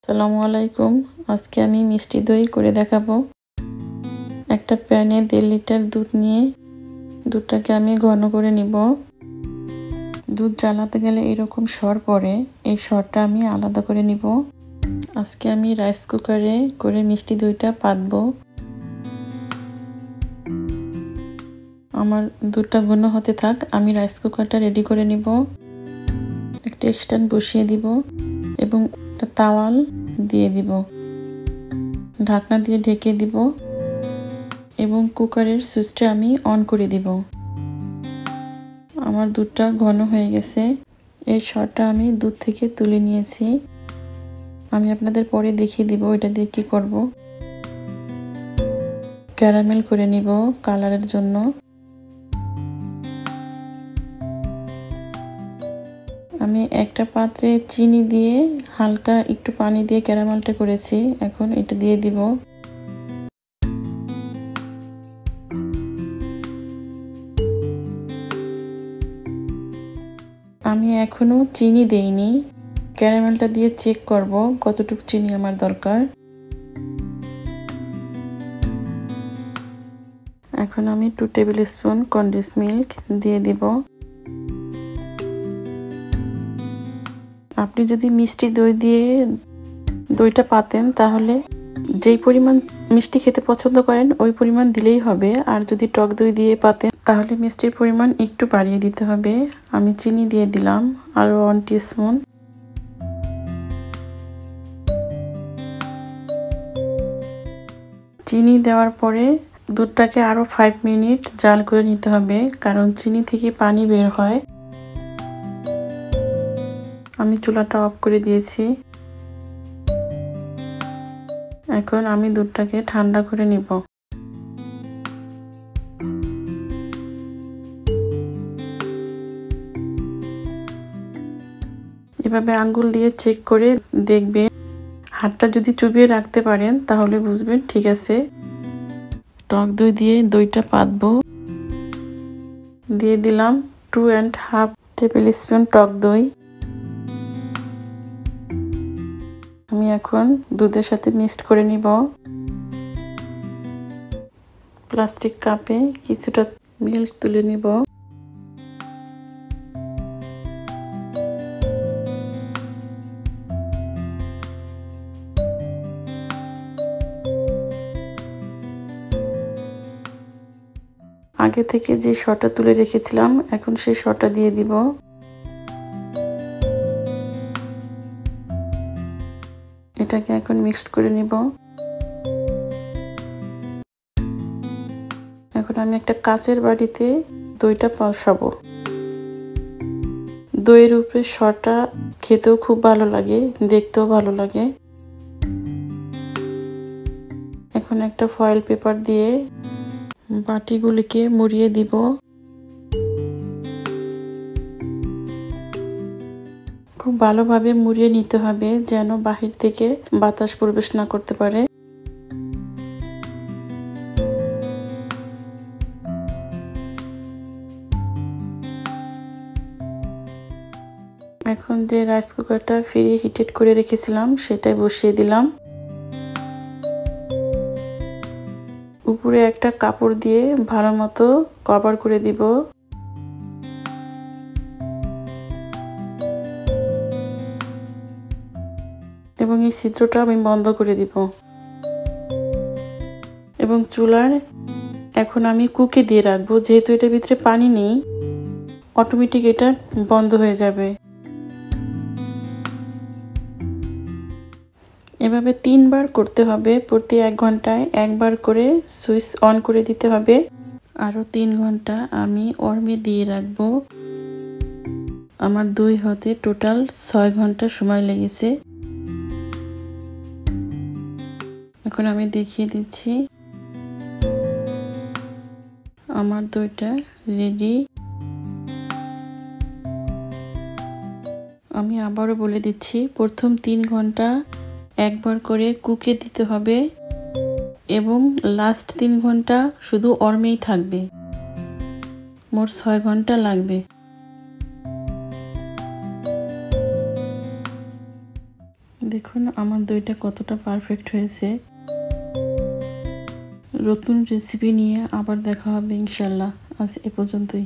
আসসালামু আলাইকুম। আজকে আমি মিষ্টি দই করে দেখাবো। একটা প্যানে 1.5 লিটার দুধ নিয়ে দুধটাকে আমি ঘন করে নিব। দুধ জ্বালাতে গেলে এরকম সর পড়ে, এই সরটা আমি আলাদা করে নিব। আজকে আমি রাইস কুকারে করে মিষ্টি দইটা পাতবো। আমার দুধটা ঘন হতে থাক, আমি রাইস কুকারটা রেডি করে নিব। একটা স্ট্যান্ড বসিয়ে দিব এবং একটা তাওয়াল দিয়ে দিব, ঢাকনা দিয়ে ঢেকে দিব এবং কুকারের সুইচটা আমি অন করে দিব। আমার দুধটা ঘন হয়ে গেছে। এই সরটা আমি দুধ থেকে তুলে নিয়েছি। আমি আপনাদের পরে দেখিয়ে দিব এটা দিয়ে কি করব। ক্যারামেল করে নিব কালারের জন্য। আমি একটা পাত্রে চিনি দিয়ে হালকা একটু পানি দিয়ে ক্যারামেলটা করেছি। এখন এটা দিয়ে দিব। আমি এখনো চিনি দেইনি, ক্যারামেলটা দিয়ে চেক করব কতটুকু চিনি আমার দরকার। এখন আমি 2 টেবিল স্পুন কনডেন্স মিল্ক দিয়ে দিব। আপনি যদি মিষ্টি দই দিয়ে দইটা পাতেন তাহলে যেই পরিমাণ মিষ্টি খেতে পছন্দ করেন ওই পরিমাণ দিলেই হবে, আর যদি টক দই দিয়ে পাতেন তাহলে মিষ্টির পরিমাণ একটু বাড়িয়ে দিতে হবে। আমি চিনি দিয়ে দিলাম আরো 1 টিস্পুন। চিনি দেওয়ার পরে দুধটাকে আরো 5 মিনিট জাল করে নিতে হবে, কারণ চিনি থেকে পানি বের হয়। আমি চুলাটা অফ করে দিয়েছি। এখন আমি দুধটাকে ঠান্ডা করে নিব। এভাবে আঙ্গুল দিয়ে চেক করে দেখবেন, হাতটা যদি চুবিয়ে রাখতে পারেন তাহলে বুঝবেন ঠিক আছে। টক দই দিয়ে দইটা পাতবো। দিয়ে দিলাম 2.5 টেবিল স্পুন টক দই। আমি এখন দুধের সাথে মিক্সড করে নিব। প্লাস্টিক কাপে কিছুটা মিল্ক তুলে নিব। আগে থেকে যে শটা তুলে রেখেছিলাম এখন সেই শটা দিয়ে দিব। এটাকে এখন মিক্সড করে নিব। এখন আমি একটা কাচের বাটিতে দইটা বসাবো। দইয়ের উপরে শটা খেতেও খুব ভালো লাগে, দেখতেও ভালো লাগে। এখন একটা ফয়েল পেপার দিয়ে বাটিগুলিকে মুড়িয়ে দিব। খুব ভালোভাবে মুড়িয়ে নিতে হবে যেন বাহির থেকে বাতাস প্রবেশ না করতে পারে। এখন যে রাইস কুকারটা ফ্রি হিটেড করে রেখেছিলাম সেটাই বসিয়ে দিলাম। উপরে একটা কাপড় দিয়ে ভালো মতো কভার করে দিব। এবং এই ছিদ্রটা আমি বন্ধ করে দিব। এবং চুলার এখন আমি কুকে দিয়ে রাখবো, যেহেতু এটার ভিতরে পানি নেই অটোমেটিক এটা বন্ধ হয়ে যাবে। এভাবে 3 বার করতে হবে। প্রতি 1 ঘন্টায় একবার করে সুইচ অন করে দিতে হবে। আরো 3 ঘন্টা আমি ওভেনে দিয়ে রাখবো। আমার দই হতে টোটাল 6 ঘন্টা সময় লেগেছে। এখন আমি দেখিয়ে দিচ্ছি আমার দইটা রেডি। আমি আবারও বলে দিচ্ছি, প্রথম 3 ঘন্টা একবার করে কুকে দিতে হবে এবং লাস্ট 3 ঘন্টা শুধু ওভেনেই থাকবে। মোট 6 ঘন্টা লাগবে। দেখুন আমার দইটা কতটা পারফেক্ট হয়েছে। নতুন রেসিপি নিয়ে আবার দেখা হবে ইনশাল্লাহ। আজ এ পর্যন্তই।